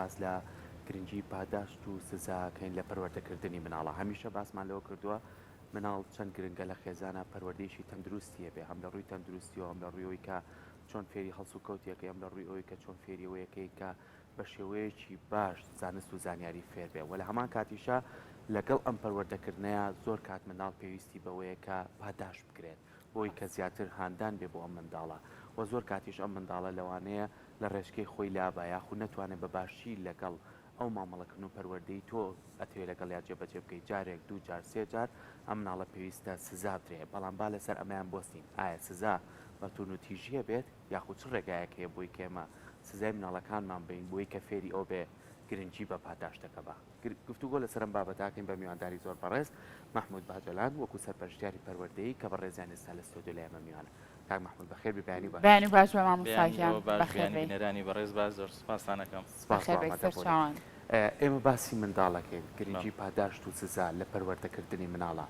باز لە گرنگی پاداشت و سزاکەین لە پەروەردەکردنی مناڵە هەمیشە باسمان لەوە کردووە مناڵ چەند گرنگە لە خێزانە پەروەردەیشی تەندروستیە بێ هەم لە ڕووی تەندروستی و هەم لە ڕوویەوەی کە چۆن فێری هەڵس و کەوتێکە ئەم لە ڕووی ئەوەی کە چۆن فێریەوەیەکەی کە بە شێوەیەکی باش زانست و زانیاری فێر بێ وە لە هەمان کاتیشە لەگەڵ ئەم پەروەردەکردنەیە زۆر کات مناڵ پێویستی بەوەیە کە پاداش بکرێت بۆی کە زیاتر هاندان بێ بۆ ئەم منداڵە و زۆر کاتیش ئەم منداڵە لەوانەیە لە ڕێژکەی خۆی لابە یاخو نەتوانێت بە باشی لەگەڵ ئەو مامەڵەکردن و پەروەردەی تۆ ئەتوێت لەگەڵ یا جێبەجێ بکەیت جارێک دوو جار سێ جار ئەم مناڵە پێویستە سزا بدرێ بەڵام با لەسەر ئەمەیان بستین ئایا سزا بە تون و تیژیە بێت یاخود چ ڕێگایەک هەیە بۆی کێمە سزای مناڵەکانمان بین بۆی کە فێری ئەو بێ گرنگی بە پاداشتەکە بە گفتوگۆ لە سەرم بابەتاکەین بە میوانداری زۆر بەڕێز محمود باجەلان وەکو سەرپەرشتیاری پەروەردەیی کە بە ڕێزیان ئێستا لە ستۆدیۆ لای ئێمە میوانە کاک محمود بەخێر بێ بیانی باش بە مامۆستاژیان بەخێر بێ بینەرانی بەڕێز باز زۆر سپاسانەکەم بەخێر بێ سەر چاوان ئێمە باسی منداڵەکەین گرنگی پاداشت و سزا لە پەروەردەکردنی مناڵە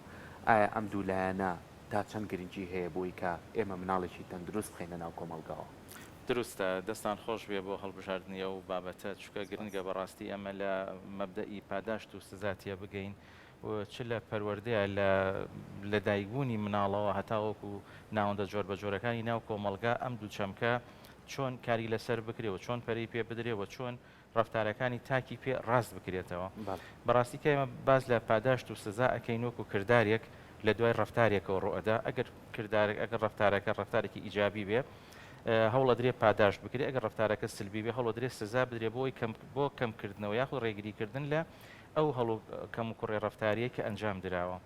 ئایا ئەم دوو لایەنە تا چەند گرنگی هەیە بۆی کە ئێمە مناڵێکی تەندروست بخەینە ناو کۆمەلگاوە دروستە دەستان خۆش بێ بۆ هەڵبژاردننیە و بابەتە چکە گرنگە بەڕاستی ئەمە لە مەبدەئی پاداشت و سزاتیە بگەین چ لە پەروەردەیە لە دایکبوونی مناڵەوە هەتاوەکو ناوەندە جۆر بە جۆرەکانی ناو کۆمەلگا ئەم دوو چەمکە چۆن کاری لەسەر بکرێەوە چۆن پەرەی پێ بدرێەوە چۆن ڕفتارەکانی تاکی پێ ڕاست بکرێتەوە بەڕاستی کە ئێمە باز لە پاداشت و سزا ئەەکەین وەکو کردارێک لە دوای ڕفتارێکەوە ڕۆئەدا ئەگەر کردارێک ئەگەر ڕفتارەکە ڕفتارێکی ئیجابی بێ هەوڵە درێ پاداشت بکرێت ئەگەر ڕفتارەکە سلبی بێ هەوڵە درێ سزا بدرێ بۆ کەمکردنەوە یاخود ڕێگریکردن لە ئەو هەڵو کەم و کوڕێ ڕفتاریە کە ئەنجام درراوە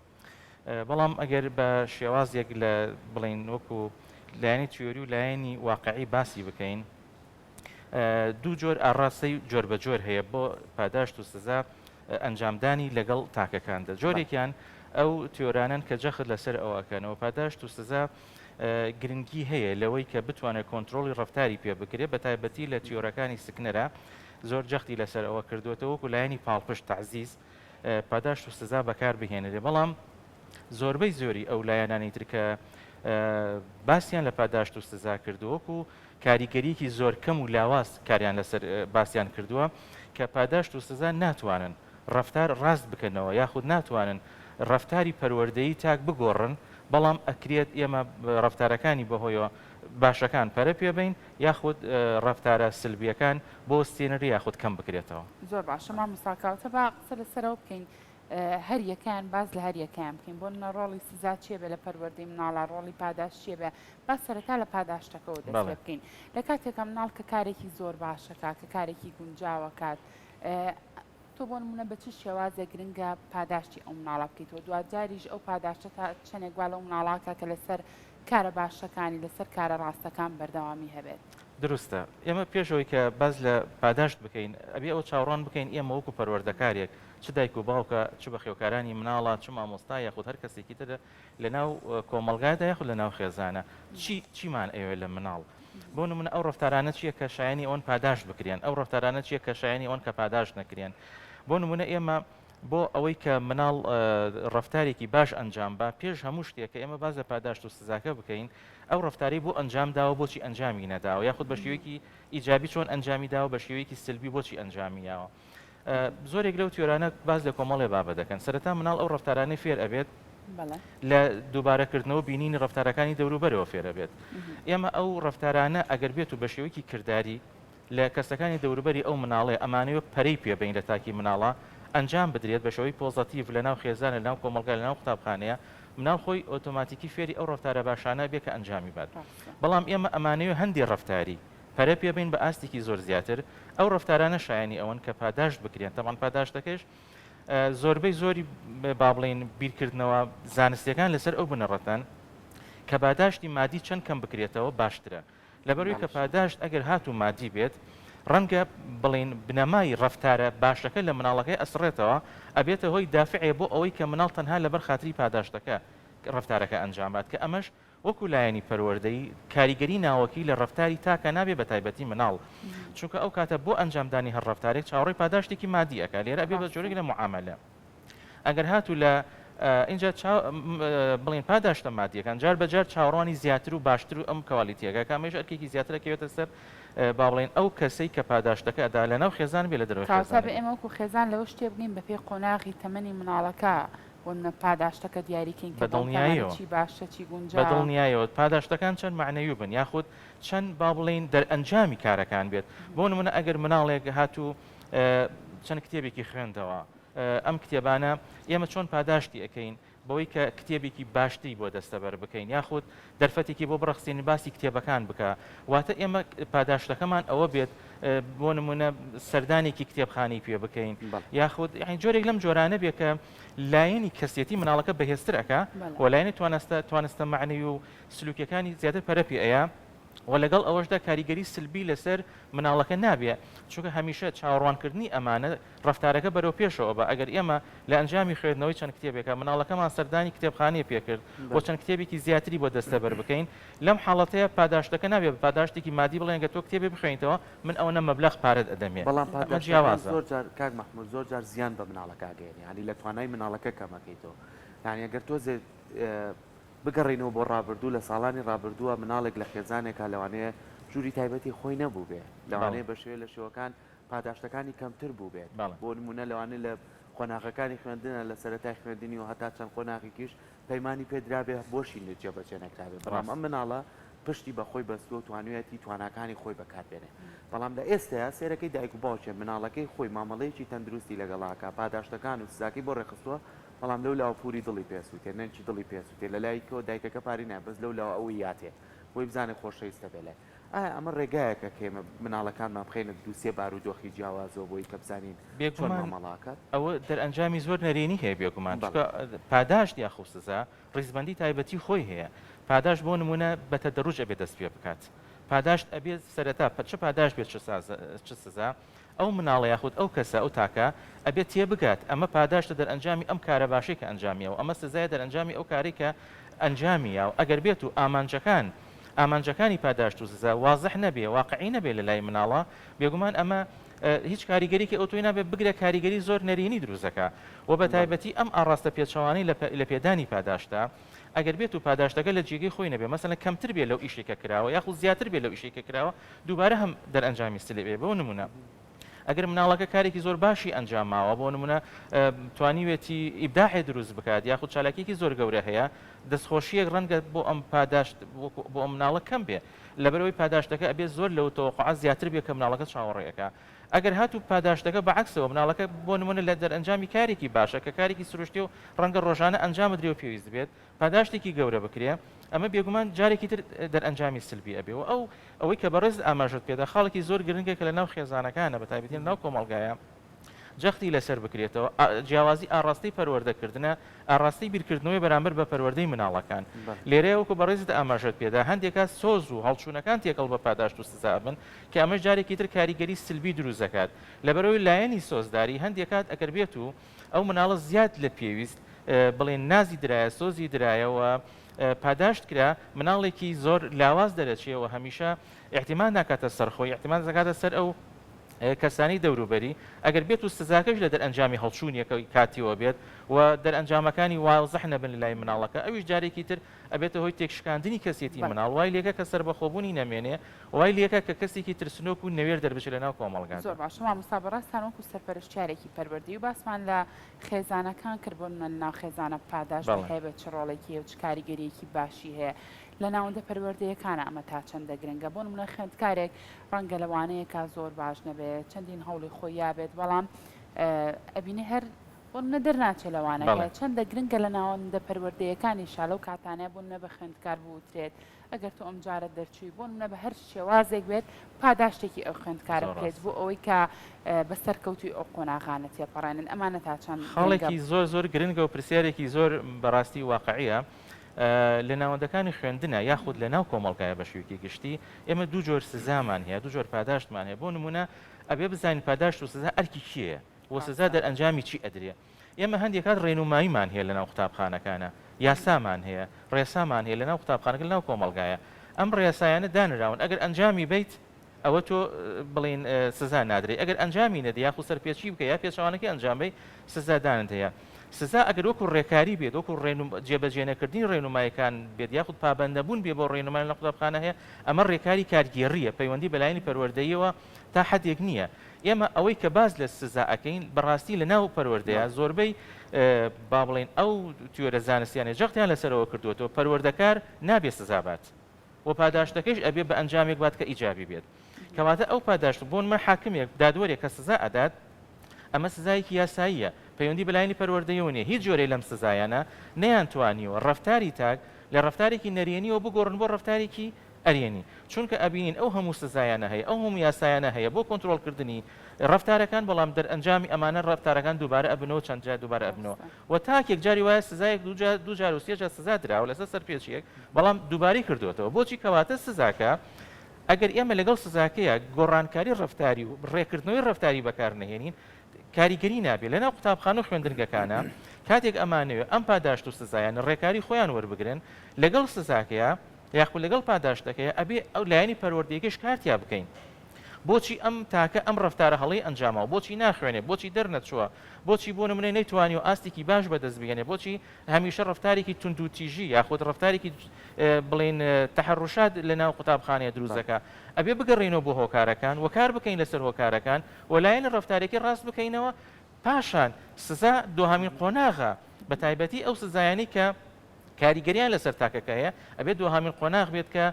بەڵام ئەگەر بە شێوازێک لە بڵین وەکو لایەنی تیۆری و لایەنی واقعی باسی بکەین دوو جۆر ئاڕاستەی جۆر بە جۆر هەیە بۆ پاداشت و سزا ئەنجامدانی لەگەڵ تاکەکاندا جۆرێکیان ئەو تیۆرانن کە جەخت لەسەر ئەوەکەنەوە پاداشت و سزا گرنگی هەیە لەوەی کە بتوانێت کۆنتترۆلی ڕفتاری پێ بکرێت بە تایبەتی لە تیۆرەکانی سکنەرە زۆر جەختی لەسەر ئەوە کردوێتەوە وەکو لایەنی پاڵپشت تەعزیز پاداشت و سزا بەکار بهێنرێ بەڵام زۆربەی زۆری ئەو لایەنانی تر کە باسییان لە پاداشت و سزا کردووەکو کاریگەریەکی زۆر کەم و لاواز کاریان لەسەر باسییان کردووە کە پاداشت و سزا ناتوانن ڕفتار ڕاست بکەنەوە یاخود ناتوانن ڕفتاری پەروەردەیی تاک بگۆڕن بەڵام ئەکرێت ئێمە ڕفتارەکانی بەهۆیەوە باشەکان پەرە پێبین یاخود ڕفتارە سلبیەکان بۆ ستێنەری یاخود کەم بکرێتەوە زۆر باشە مامۆستاکەوتە با قسە لەسەرەوە بکەین هەر یەکان باز لە هەر یەکان بکەین بۆ ڕۆڵی سزا چیە بێ لە پەروەردەی مناڵە ڕۆڵی پاداش چیە بێ با سەرەتا لە پاداشتەکەەوە دەست پێ بکەین لە کاتێکە مناڵ کە کارێکی زۆر باشەکە کە کارێکی گونجاوە کات تۆ بۆ نمونە بە چ شێوازە گرنگە پاداشتی ئەو مناڵە بکەیتەوە دوجاریش ئەو پاداشتە تا چەندێک گوال ئەو مناڵاکە کە لەسەر کارە باشەکانی لەسەر کارە ڕاستەکان بەردەوامی هەبێت دروستە ئێمە پێشەوەی کە باز لە پاداشت بکەین ئەبێ ئەو چاوەڕوان بکەین ئێمە وەکو پەروەردەکارێک چ دایک و باوکە چ بە خێوکارانی مناڵە چ مامۆستا یاخود هەر کەسێکی ترە لە ناو کۆمەلگایدا یاخود لە ناو خێزانە چیمان ئەوێ لە مناڵ بۆ نمونە ئەو ڕفتارانە چییە کە شایانی ئەوەن پاداشت بکرێن ئەو ڕفتارانە چییە کە شایانی ئەوەن کە پاداشت نەکرێن بۆ نمونە ئێمە بۆ ئەوەی کە مناڵ ڕفتارێکی باش ئەنجام با پێش هەموو شتێک کە ئێمە باز لە پاداشت و سزاکە بکەین ئەو ڕفتاری بۆ ئەنجام داوە بۆچی ئەنجامی نەداوە یاخود بە شێوەیەکی ئیجابی چۆن ئەنجامی داوە بە شێوەیەکی سلبی بۆچی ئەنجامیاوە زۆرێک لەو تیۆرانە باز لە کۆمەڵێ بابە دەکەن سەرەتا مناڵ ئەو ڕفتارانەی فێر ئەبێت لە دووبارەکردنەوە بینینی ڕفتارەکانی دەوروبەرەوە فێرە بێت ئێمە ئەو ڕفتارانە ئەگەر بێت و بە شێوەیەکی کردداری لە کەسەکانی دەوروبەری ئەو مناڵێ ئەمانەوە پەرەی پێبین لە تاکی مناڵە ئەنجام بدرێت بە شێوەی پۆزتیڤ لە ناو خێزان لە ناو کۆمەلگا لە ناو قوتابخانەیە مناڵ خۆی ئۆتۆماتیکی فێری ئەو ڕفتارە باشانە بێ کە ئەنجامی بات بەڵام ئێمە ئەمانەوە هەندی ڕفتاری پەرە پێبین بە ئاستێکی زۆر زیاتر ئەو ڕفتارانە شایانی ئەوەن کە پاداشت بکرێن تەمان پاداشتەکەش زۆربەی زۆری با بڵێن بیرکردنەوە زانستیەکان لەسەر ئەو بنەڕەتەن کە پاداشتی مادی چەند کەم بکرێتەوە باشترە لەبەروی کە پاداشت ئەگەر هات و مادی بێت ڕەنگە بڵین بنەمای ڕفتارە باشەکە لە مناڵەکەی ئەسڕێتەوە ئەبێتە هۆی دافعێ بۆ ئەوەی کە مناڵ تەنها لەبەر خاتری پاداشتەکە ڕفتارەکە ئەنجامات کە ئەمەش وەکو لایەنی پەروەردەی کاریگەری ناوەکی لە ڕفتاری تاکە نابێ بە تایبەتی مناڵ چونکە ئەو کاتە بۆ ئەنجامدانی هەر ڕفتارێک چاوەڕێی پاداشتێکی مادیەکە لێرە ئەبێ بە جۆرێک لە معاملە ئەگەر هاتوو لە اینجا بڵین پاداشتە مادیەکان جار بەجار چاوەڕوانی زیاتر و باشتر و ئەم کوالیتیەکە کامێژ ئەرکێکی زیاترەکەوێتە سەر با بڵێن ئەو کەسەی کە پاداشتەکە ئەدا لەناو خێزان بێ لە دەرەوەی کاتە بە ئێمە وەکو خێزان لەوە شتێ بگەین بە پێی قۆناغی تەمەنی مناڵەکە بۆ پاداشتەکە دیاریکەین کە بەدڵنیاییەوە چی باشە چی گونجا بەدڵنیایەوە پاداشتەکان چەند معنەوی بن یاخود چەند با بڵێن دەرئەنجامی کارەکان بێت بۆ نمونە ئەگەر مناڵێک هاتوو چەند کتێبێکی خوێندەوە ئەم کتێبانە ئێمە چۆن پاداشتی ئەەکەین بەوەی کە کتێبێکی باشتی بۆ دەستەبەر بکەین یاخود دەرفەتێکی بۆ بڕخسیێنی باسی کتێبەکان بکە واتە ئێمە پاداشتەکەمان ئەوە بێت بۆ نمونە سەردانێکی کتێبخانەی پێ بکەین یاخود جۆرێک لەم جۆرانە بێ کە لایەنی کەسێتی مناڵەکە بەهێزتر ئەکا و لایەنی توانستە معنەوی و سلوکەکانی زیاتر پەرەپی ئەیە و لەگەڵ ئەوەشدا کاریگەری سلبی لەسەر مناڵەکە نابێ چونکە هەمیشە چاوەڕوانکردنی ئەمانە ڕفتارەکە بەرەو پێشەوە بە ئەگەر ئێمە لە ئەنجامی خوێندنەوەی چەند کتێبێکە مناڵەکەمان سەردانی کتێبخانەیە پێکرد بۆ چەند کتێبێکی زیاتری بۆ دەستەبەر بکەین لەم حاڵەتەیە پاداشتەکە نابێت پاداشتێکی مادی بڵێن گە تۆ کتێبێ بخوێنیتەوە من ئەوە مەبلەغ پارەت ئەدەمێ بەڵام زۆر جار کاک مەحموود زۆر جار زیان بە مناڵەکە گەێنی ینی لە توانای مناڵەکە کەمەکەیتەوە یعنی ئەگەر تۆ بگەڕینەوە بۆ ڕابردوو لە ساڵانی ڕابردووە مناڵێک لە خێزانێکە لەوانەیە ژووری تایبەتی خۆی نەبوو بێ لەوانەیە بە شوێ لە شێوەکان پاداشتەکانی کەمتر بوو بێت بۆ نمونە لەوانە لە قۆناغەکانی خوێندنە لە سەرەتای خوێندنی و هەتا چەند قۆناغێکیش پەیمانی پێدرابێ بۆشی لەجێ بەجێنەکرابێت بەڵام ئەم مناڵە پشتی بەخۆی بەستووە و توانوێتی تواناکانی خۆی بەکاربێنێ بەڵام لە ئێستایا سێرەکەی دایک و باوکێ مناڵەکەی خۆی مامەڵەیەکی تەندروستی لەگەڵاکە پاداشتەکان و سزاکەی بۆ ڕێخستووە بەڵام لەو لاوپوری دڵی پێسووتێ نەنچی دڵی پێسووتێ لە لایکەوە دایکەکە پاری نای بەس لەو لاوە ئەوی یاتێ بۆی بزانێ خۆشەویستە بێلێ ئەمە ڕێگایەکە کێمە مناڵەکانمان بخێنە دووسێ بارودۆخی جیاوازەوە بۆی کە بزانین بێگومانمەڵاکات ئەوە دەرئەنجامی زۆر نەرێنی هەیە بێگومان پاداشت یاخو سزا ڕیزبەندی تایبەتی خۆی هەیە پاداش بۆ نمونە بە تەدەڕوج ئەبێ دەست پێ بکات پاداشت ئەبێت سەرەتا چه پاداش بێت چ سزا ئەو مناڵە یاخود ئەو کەسە ئەو تاکە ئەبێت تێ بگات ئەمە پاداشتە دەرئەنجامی ئەم کارە باشەی کە ئەنجامیەوە ئەمە سزایە دەرئەنجامی ئەو کاری کە ئەنجامیە و ئەگەر بێت و ئامانجەکانی پاداشت و سزا وازح نەبێ واقعی نەبێ لە لای مناڵە بێگومان ئەمە هیچ کاریگەریکە ئەوتۆی نابێت بگرە کاریگەری زۆر نەرینی دروستەکە و بە تایبەتی ئەم ئاڕاستە پێچەوانەی لە پێدانی پاداشتە ئەگەر بێت و پاداشتەکە لە جێگەی خۆی نەبێ مەسەلەن کەمتر بێت لەو ئیشێکە کراوە یاخود زیاتر بێت لەو ئیشێکە کراوە دووبارە هەم دەرئەنجامی سلێ بێ بۆ نمونە ئەگەر مناڵەکە کارێکی زۆر باشی ئەنجام ماوە بۆ نمونە توانیوێتی ئیبداعی دروست بکات یاخود چالاکیێکی زۆر گەورە هەیە دەستخۆشیەک ڕەنگە بۆ ئەم پاداشت بۆ ئەم مناڵە کەم بێ لەبەرەوەی پاداشتەکە ئەبێت زۆر لەو تەوەقع زیاتر بێ کە مناڵەکە چاوەڕێیەکە ئەگەر هاتوو پاداشتەکە بەعکسەوە مناڵەکە بۆ نمونە لە دەرئەنجامی کارێکی باشە کە کارێکی سروشتی و ڕەنگە ڕۆژانە ئەنجام درێ و پێویست بێت پاداشتێکی گەورە بکرێ ئەمە بێگومان جارێکی تر دەرئەنجامی سلبی ئەبێەوە ئەوەی کە بەڕێز ئاماژت پێدا خاڵێکی زۆر گرنگە کە لە ناو خێزانەکانە بە تایبەتی ناو کۆمەڵگایە جەختی لەسەر بکرێتەوە جیاوازی ئاڕاستی پەروەردەکردنە ئاڕاستی بیرکردنەوەی بەرامبەر بە پەروەردەی مناڵەکان لێرەیە وەکو بەڕێزت ئاماژت پێدا هەندێکە سۆز و هەڵچوونەکان تێکەڵ بە پاداشت و سزا بن کە ئەمە جارێکی تر کاریگەری سلبی دروست دەکات لەبەرەوەی لایەنی سۆزداری هەندێکات ئەگەر بێت و ئەو مناڵە زیاد لە پێویست بڵێن نازی درایە سۆزی درایەوە پاداشت کرا مناڵێکی زۆر لاواز دەرەچێەوە هەمیشە احتیمان ناکاتە سەرخۆی احتیمان دەکاتە سەر ئەو کەسانی دەوروبەری ئەگەر بێت و سزاکەش لە دەرئەنجامی هەڵچوونیەکەی کاتیەوە بێت و دەرئەنجامەکانی واضح نەبن لە لای مناڵەکە ئەویش جارێکی تر ئەبێتە هۆی تێکشکاندنی کەسێتی مناڵ وای لێکە کە سەربەخۆبوونی نەمێنێ وای لێکە کە کەسێکی ترسنۆک و نەوێر دەربچێت لە ناو کۆمەڵگان زۆر باشەوە مستابڕاستان وەکو سەرپەرشتیارێکی پەروەردەی و باسمان لە خێزانەکان کردبوون لە ناو خێزانە پاداش هەیە بە چ ڕۆڵێکی و چ کاریگەریەکی باشی هەیە لە ناوەندە پەروەردەیەکانە ئەمە تا چەندە گرنگە بۆ نمونە خوێندکارێک ڕەنگە لەوانەیەکە زۆر باش نەبێت چەندین هەوڵی خۆی یابێت بەڵام ئەبینی هەر بۆنە دەرناچێت لەوانەکە چەندە گرنگە لە ناوەندە پەروەردەیەکانی شالە و کاتانەیە بوون بە خوێندکار بوترێت ئەگەر تۆ ئەم جارە دەرچووی بۆ منە بە هەر شێوازێک بێت پاداشتێکی ئەو خوێندکارە بکرێت بۆ ئەوەی کە بەسەر کەوتوی ئەو قۆناغانە تێپەڕێنن ئەمانە تا چەند خاڵێکی زۆر زۆر گرنگە و پرسیارێکی زۆر بەڕاستی واقعیە لە ناوەندەکانی خوێندنە یاخود لە ناو کۆمەڵگایە بە شێوەیەکی گشتی ئێمە دوو جۆر سزامان هەیە دوو جۆر پاداشتمان هەیە بۆ نمونە ئەبێ بزانین پاداشت و سزا ئەرکی کیە و سزا دەرئەنجامی چی ئەدرێ ئێمە هەندێک کات ڕێنماییمان هەیە لە ناو قوتابخانەکانە یاسامان هەیە ڕێسامان هەیە لە ناو قوتابخانەکە لە ناو کۆمەڵگایە ئەم ڕێسایانە دانراون ئەگەر ئەنجامی بیت ئەوە تۆ بڵین سزا نادرێت ئەگەر ئەنجامی نەدە یاخود سەرپێچی بکە یا پێچەوانەکە ئەنجامی سزا دانت هەیە سزا ئەگەر وەکو ڕێکاری بێت وەکو جێبەجێنەکردنی ڕێنمایەکان بێت یاخود پابەندەبوون بێ بۆ ڕێنمای لە قوتابخانە هەیە ئەمە ڕێکاری کارگێڕیە پەیوەندی بەلایانی پەروەردەیەوە تا حدێک نییە. ئێمە ئەوەی کە باز لە سزا ئەەکەین بەڕاستی لە ناو پەروەردەیە زۆربەی با بڵێن ئەو تیۆرە زانستیانە جەختیان لەسەرەوە کردوێتەوە پەروەردەکار نابێ سزابات و پاداشتەکەش ئەبێ بە ئەنجامێک بات کە ئیجابی بێت. کەواتە ئەو پاداشت بۆن مە حاکمێک دادوەرێک کە سزا ئەدات ئەمە سزایەکی یاساییە پەیوەندی بەلایانی پەروەردەیەوە نیە هیچ جۆرەی لەم سزایانە نەیانتوانیوە ڕەفتاری تاک لە ڕەفتارێکی نەرێنیەوە بگۆڕن بۆ ڕەفتارێکی ئەرێنی چونکە ئەبینین ئەو هەموو سزایانە هەیە ئەو هەموو یاسایانە هەیە بۆ کۆنتترۆلکردنی ڕەفتارەکان بەڵام دەرئەنجامی ئەمانە ڕەفتارەکان دووبارە ئەبنەوە چەند جار دووبارە ئەبنەوە و تاکێک جاری وایە سزایەک دو جار و سێ جار سزا دراوە لەسەر سەرپێچیەک بەڵام دووبارەی کردوێتەوە بۆچی کەواتە سزاکە ئەگەر ئێمە لەگەڵ سزاکەیە گۆڕانکاری ڕەفتاری و ڕێکردنەوەی ڕەفتاری بەکار نەهێنین کاریگەری نابێت لەناو قوتابخانە و خوێندنگەکانە کاتێک ئەمانەوێت ئەم پاداشت و سزایان ڕێکاری خۆیان وەربگرن لەگەڵ سزاکەیە یاخود لەگەڵ پاداشتەکەیە ئەبێ ئەو لایەنی پەروەردەیەکەش کارتیا بکەین بۆچی ئەم تاکە ئەم ڕەفتارە هەڵەی ئەنجامەوە بۆچی ناخوێنێ بۆچی دەرنەچووە بۆچی بۆ نمونەی نەیتوانی و ئاستێکی باش بەدەست بگەنێ بۆچی هەمیشە ڕەفتارێکی تونند و تیژی یاخود ڕەفتارێکی بڵێن تەحەڕوشات لە ناو قوتابخانەیە دروستەکە ئەبێ بگەڕێنەوە بۆ هۆکارەکان و کار بکەین لەسەر هۆکارەکان و لایەنە ڕەفتارێکی ڕاست بکەینەوە پاشان سزا دوهامین قۆناغە بە تایبەتی ئەو سزایانی کە کاریگەریان لەسەر تاکەکەیە ئەبێت دوهامین قۆناغ بێت کە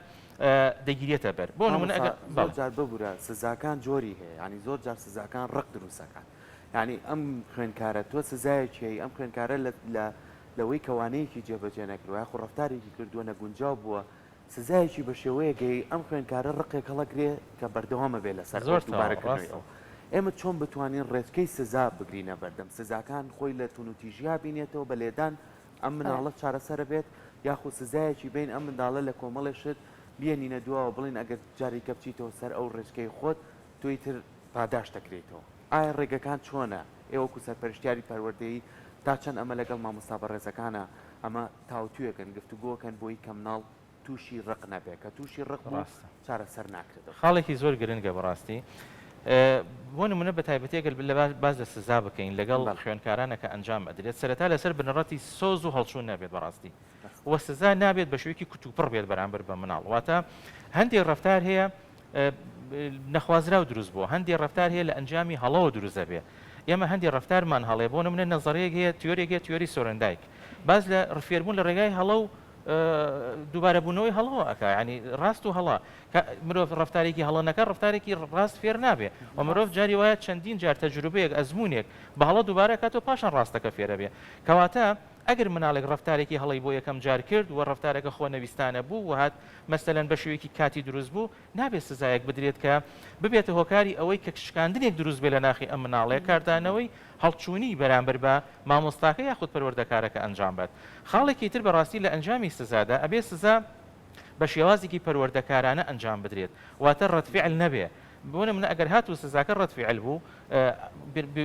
دەگیرێتە بەر بۆ نمونە زۆر جار ببوورە سزاکان جۆری هەیە ینی زۆر جار سزاکان ڕق دروستەکان ینی ئەم خوێنکارە تۆ سزایەکی ئەم خوێنکارە لەوەی کەوانەیەکی جێبەجێ نەکردووە خۆ ڕەفتارێکی کردووە نەگونجاو بووە سزایەکی بە شێوەیەگەی ئەم خوێنکارە ڕقێک هەڵەگرێ کە بەردەوامە بێ لەسەر زۆر دووبارەکردنەوە ئێمە چۆن بتوانین ڕێچکەی سزا بگرینە بەردەم سزاکان خۆی لە تونوتیژیا بینێتەوە بە لێدان ئەم مناڵە چارەسەرە بێت یاخود سزایەکی بین ئەم منداڵە لە کۆمەڵێشت بێنینە دووەوە بڵین ئەگەر جاری کە بچیتەوە سەر ئەو ڕێچکەی خۆت توی تر پاداش دەکرێتەوە ئایا ڕێگەکان چۆنە ئێوەکو سەرپەرشتیاری پەروەردەیی تا چەند ئەمە لەگەڵ مامۆستا بەڕێزەکانە ئەمە تاوتویەکەن گفتوگۆکەن بۆی کە مناڵ تووشی ڕق نەبێت کە تووشی ڕق چارەسەر ناکرێتەوە خاڵێکی زۆر گرنگە بەڕاستی بۆ نمونە بە تایبەتێگەل لە باز لە سزا بکەین لەگەڵ خوێنکارانە کە ئەنجام ئەدرێت سەرەتا لەسەر بنەڕەتی سۆز و هەڵچوون نابێت بەڕاستی وە سزا نابێت بە شوێکی کتوپڕ بێت بەرامبەر بە مناڵ واتە هەندێک ڕەفتار هەیە نەخوازرا و دروست بووە هەندێک ڕەفتار هەیە لە ئەنجامی هەڵەوە دروستە بێ ئێمە هەندێک ڕەفتارمان هەڵێ بۆ نمونە نەزەرەیەک هەیە تیۆرێکی تیۆری سۆرەندایک باز لە ڕفێربوون لە ڕێگای هەڵە و دووبارە بوونەوەی هەڵەوە ئەکا ینی ڕاست و هەڵا مرۆڤ ڕەفتارێکی هەڵەنەکە ڕەفتارێکی ڕاست فێر نابێ و مرۆڤ جاری وایە چەندین جار تەجروبەیەک ئەزمونێک بە هەڵە دووبارە کاتۆ پاشان ڕاستەکە فێرە بێ کەواتە ئەگەر مناڵێک ڕەفتارێکی هەڵی بۆ یەکەم جار کرد و ڕەفتارەکە خۆ نەویستانە بوو و هات مەسەلەن بە شێوەیەکی کاتی دروست بوو نابێت سزایەک بدرێت کە ببێتە هۆکاری ئەوەی کە شکاندنێک دروست بێ لە ناخی ئەم مناڵەیە کاردانەوەی هەڵچوونی بەرامبەر بە مامۆستاکە یاخود پەروەردەکارەکە ئەنجام بێت خاڵێکی تر بەڕاستی لە ئەنجامی سزادا ئەبێ سزا بە شێوازێکی پەروەردەکارانە ئەنجام بدرێت واتە ڕەتفعل نەبێ بۆ نمونە ئەگەر هاتوو سزاکە ڕەتفعل بوو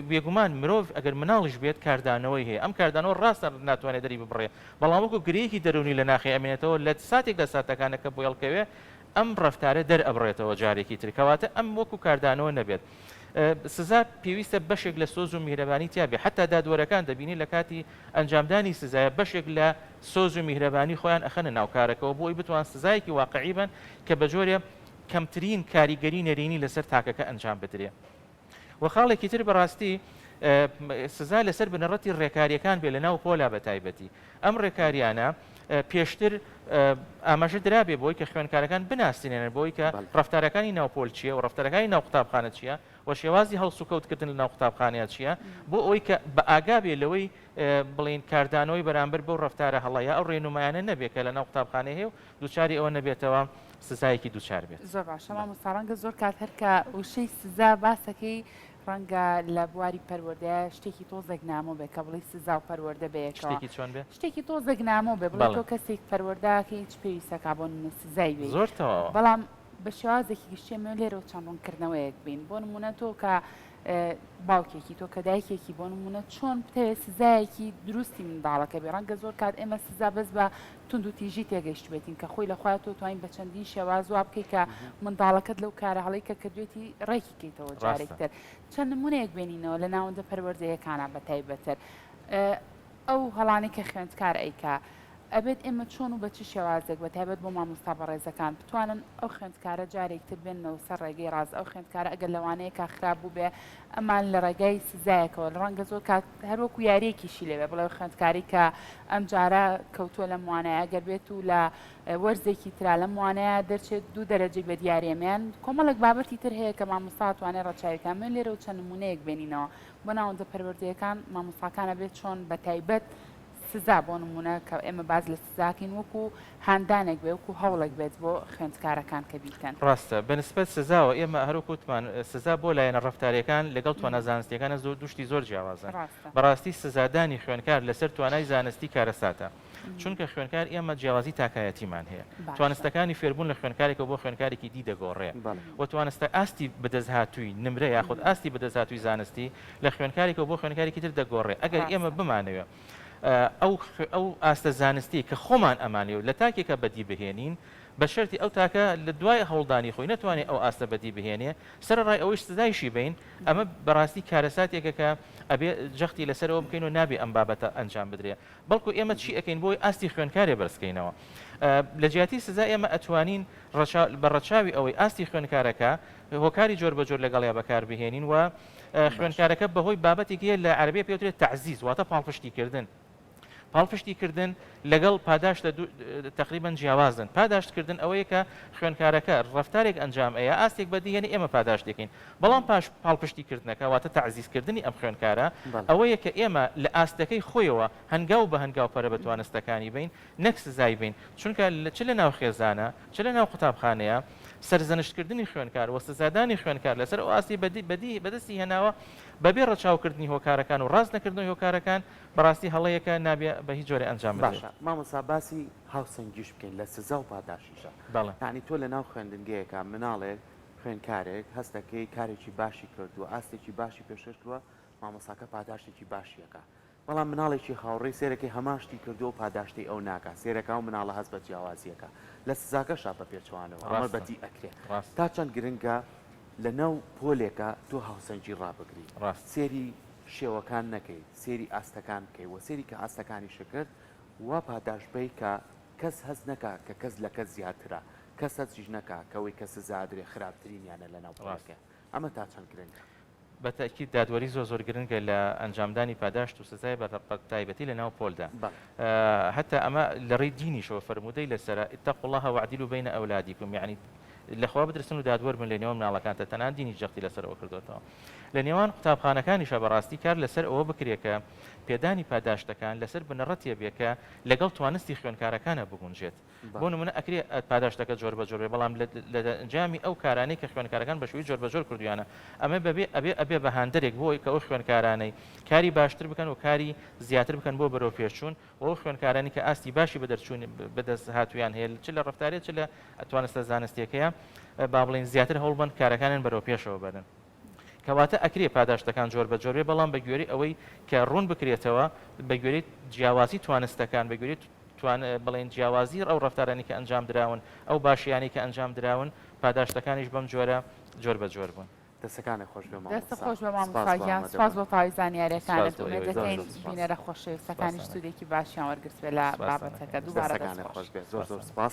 بێگومان مرۆڤ ئەگەر مناڵیش بێت کاردانەوەی هەیە ئەم کاردانەوە ڕاستە ناتوانێت دەری ببڕێ بەڵام وەکو گرەیەکی دەرونی لە ناخی ئەمێنێتەوە لە ساتێک لە ساتەکانەکە بۆ هەڵکەوێ ئەم ڕەفتارە دەرئەبڕێتەوە جارێکی تر کەواتە ئەم وەکو کاردانەوە نەبێت سزا پێویستە بەشێک لە سۆز و میهرەبانی تیابێ حتا دادوەرەکان دەبینی لە کاتی ئەنجامدانی سزایە بەشێک لە سۆز و میهرەبانی خۆیان ئەخەنە ناو کارەکەەوە بۆی بتوان سزایەکی واقعی بن کە بە جۆرێ کەمترین کاریگەری نەرینی لەسەر تاکەکە ئەنجام بدرێ و خاڵێکی تر بەڕاستی سزا لەسەر بنەڕەتی ڕێکاریەکان بێ لە ناو پۆلا بە تایبەتی ئەم ڕێکاریانە پێشتر ئاماژە درابێ بۆی کە خوێنکارەکان بناسیێنن بۆی کە ڕەفتارەکانی ناوپۆل چیە و ڕەفتارەکانی ناو قوتابخانە چیە و شێوازی هەڵسوکەوتکردن لە ناو قوتابخانەیە چییە بۆ ئەوەی کە بە ئاگا بێ لەوەی بڵین کاردانەوەی بەرامبەر بەو ڕەفتارە هەڵەیە ئەو ڕێنمایانە نەبێت کە لە ناو قوتابخانە هەیە و دووچاری ئەوە نەبێتەوە سزایەکی دووچار بێت زۆر باشە مامۆستا ڕەنگە زۆر کات هەرکە وشەی سزا باسەکەی ڕەنگە لە بواری پەروەردەیە شتێکی تۆزێک نامۆ بێ کە بڵی سزا و پەروەردە بێت شتێکی چۆن بێ شتێکی تۆزێک نامۆ بێ بڵێ تۆ کەسێک پەروەردەکە هیچ پێویستەکە بۆ سزای بێ زۆرتەوە بەڵام بە شێوازێکی گشتێمە لێرەوە چەندڕوونکردنەوەیەک بین بۆ نمونە تۆ کە باوکێکی تۆ کە دایکێکی بۆ نمونە چۆن بتەوێت سزایەکی دروستی منداڵەکە بێ ڕەنگە زۆر کات ئێمە سزا بەس بە تونند و تیژی تێگەیشت بێتین کە خۆی لەخوای تۆ توانین بە چەندین شێواز وا بکەیت کە منداڵەکەت لەو کارە هەڵی کە کردوێتی ڕێکی کەیتەوە جارێکتر چەند نمونەیەک بێنینەوە لە ناوەندە پەروەردەیەکانە بە تایبەتر ئەو هەڵانی کە خوێندکار ئەیکا ئەبێت ئێمە چۆن و بە چ شێوازێک بە تایبەت بۆ مامۆستا بەڕێزەکان بتوانن ئەو خوێندکارە جارێکتر بێنەوە سەر ڕێگەی ڕاز ئەو خوێندکارە ئەگەر لەوانەیە کا خراپ بوو بێ ئەمان لە ڕێگای سزایەکەوە ڕەنگە زۆر کات هەروەکو یاریەکیشی لێبێ بڵێ خوێندکاری کە ئەم جارە کەوتووە لە موانەیە ئەگەر بێت و لە وەرزێکی ترا لە موانەیە دەرچێت دوو دەرەجێک بە دیارێمیان کۆمەڵک بابەتی تر هەیە کە مامۆستا توانێت ڕەچاویەکان من لێرە و چەند نمونەیەک بێنینەوە بۆ ناوەندە پەروەردەیەکان مامۆستاکانە بێت چۆن بە تایبەت سزا بۆ نمونە کە ئێمە باز لە سزاکەین وەکو هاندانێک بێ وەکو هەوڵێک بێت بۆ خوێندکارەکان کە بیکەن ڕاستە بەنسبەت سزاوە ئێمە هەروکوتمان سزا بۆ لایەنە ڕەفتارەکان لەگەڵ توانە زانستیەکانە زۆر دوشتی زۆر جیاوازن بەڕاستی سزادانی خوێنکار لەسەر توانای زانستی کارەساتە چونکە خوێنکار ئێمە جیاوازی تاکایەتیمان هەیە توانستەکانی فێربوون لە خوێنکارێکە بۆ خوێنکارێکی دی دەگۆڕێ و توانستە ئاستی بەدەستهاتووی نمرە یاخود ئاستی بەدەستهاتووی زانستی لە خوێنکارێکە بۆ خوێنکارێکی تر دەگۆڕێ ئەگەر ئێمە بمانەوە ئەو ئاستە زانستی کە خۆمان ئەمانێ و لە تاکێکە بەدی بهێنین بە شەرتی ئەو تاکە لە دوای هەوڵدانی خۆی نەتوانێت ئەو ئاستە بەدی بهێنێ سەرڕای ئەوەی سزایشی بین ئەمە بەڕاستی کارەساتێکە کە ئەبێ جەختی لەسەرەوە بکەین و نابێ ئەم بابەتە ئەنجام بدرێ بەڵکو ئێمە چی ئەەکەین بۆی ئاستی خوێنکارێ بەرزکەینەوە لە جیاتی سزا ئێمە ئەتوانین بە ڕەچاوی ئەوەی ئاستی خوێنکارەکە هۆکاری جۆر بە جۆر لەگەڵیا بەکار بهێنین و خوێنکارەکە بەهۆی بابەتێکی لە عەربیە پێوترێت تەعزیز واتە پاڵپشتیکردن پاڵپشتیکردن لەگەڵ پاداشتە تقریبان جیاوازن پاداشتکردن ئەوەیە کە خوێنکارەکە ڕفتارێک ئەنجام ئەیە ئاستێک بەدیێنی ئێمە پاداش دەکەین بەڵام پاش پاڵپشتیکردنەکە واتە تعزیزکردنی ئەم خوێنکارە ئەوەیە کە ئێمە لە ئاستەکەی خۆیەوە هەنگاو بە هەنگاو پەرە بە توانستەکانی بین نەک سزای بین چونکە چ لە ناو خێزانە چ لە ناو قوتابخانەیە سەرزەنشتکردنی خوێنکار و سزادانی خوێنکار لەسەر ئەو ئاستی بەدی بەدەستی هێناوە بەبێ ڕەچاوکردنی هۆکارەکان و ڕاست نەکردنی هۆکارەکان بەڕاستی هەڵەیەکە نابێ بە هیچ جۆرە ئەنجام باشە مامۆستا باسی هاوسەنگیش بکەین لە سزا و پاداشیشە یعنی تۆ لە ناو خوێندنگەیەکە مناڵێک خوێنکارێک هەستەکەی کارێکی باشی کردووە ئاستێکی باشی پێشکردووە مامۆستاکە پاداشتێکی باشیەکە بەڵام مناڵێکی هاوڕێی سێرەکەی هەماشتی کردو و پاداشتی ئەو ناکە سێرەکە و مناڵە هەست بە جیاوازیەکە لە سزاکەشا بە پێچوانەوە ئەمە بەدی ئەکرێت تا چەند گرنگە لە ناو پۆلێکە تۆ هاوسەنگی ڕابگری سێری شێوەکان نەکەی سێری ئاستەکان بکەی وە سێری کە ئاستەکانی شکرد وا پاداشبەی کە کەس هەست نەکە کە کەس لە کەس زیاترە کەس هەستیش نەکە کەوەی کەس زادرێ خراپترینیانە لە ناو پۆلەکە ئەمە تا چەند گرنگە بەتاکی دادوەری زۆر گرنگە لە ئەنجامدانی پاداشت و سزای بە تایبەتی لە ناو پۆلدا هەتا ئەمە لە ڕێی دینیشەوە فرموودەی لەسرە اتقوا الله واعدلوا بين أولادكم يعني لەخوا بدرسن و دادوەر من لە نێوان مناڵەکانتە تەنان دینی جەختی لەسەرەوە کردوێتەوە لە نێوان قوتابخانەکانیشە بەڕاستی کار لەسەر ئەوە بکرێکە پێدانی پاداشتەکان لەسەر بنەڕەتیە بێکە لەگەڵ توانستی خوێنکارەکانە بگونجێت بۆ نمونە ئەکرێ پاداشتەکە جۆر بە جۆرێ بەڵام لە ئەنجامی ئەو کارانەی کە خوێنکارەکان بە شووی جۆر بە جۆر کردویانە ئەمە ئەبێ بە هاندەرێک بۆی کە ئەو خوێنکارانەی کاری باشتر بکەن و کاری زیاتر بکەن بۆ بەرەو پێشچوون و ئەو خوێنکارانی کە ئاستی باشی بەدەرچوون بەدەست هاتوویان هەیە چ لە ڕفتارێت چ لە توانستە زانستیەکەیە با بڵین زیاتر هەوڵبن کارەکانن بەرەو پێشەوە بەرن کەواتە ئەکرێ پاداشتەکان جۆر بە جۆرێ بەڵام بە گوێری ئەوەی کە ڕوون بکرێتەوە بە گوێری جیاوازی توانستەکان بە گوێری بڵێن جیاوازی ئەو ڕفتارانی کە ئەنجام دراون ئەو باشیانی کە ئەنجام دراون پاداشتەکانیش بەم جۆرە جۆر بە جۆر بوون دەستەکانی خۆش بێ دەستە خۆش بە مامۆستاگیان سپاس بۆ تاوی زانیاریەکانت ومێد دەکەین بینەرە خۆشەویستەکانیش سوودێکی باشیان وەرگرت بێ لە بابەتەکە دووبارە خۆش بێ زۆر سپاس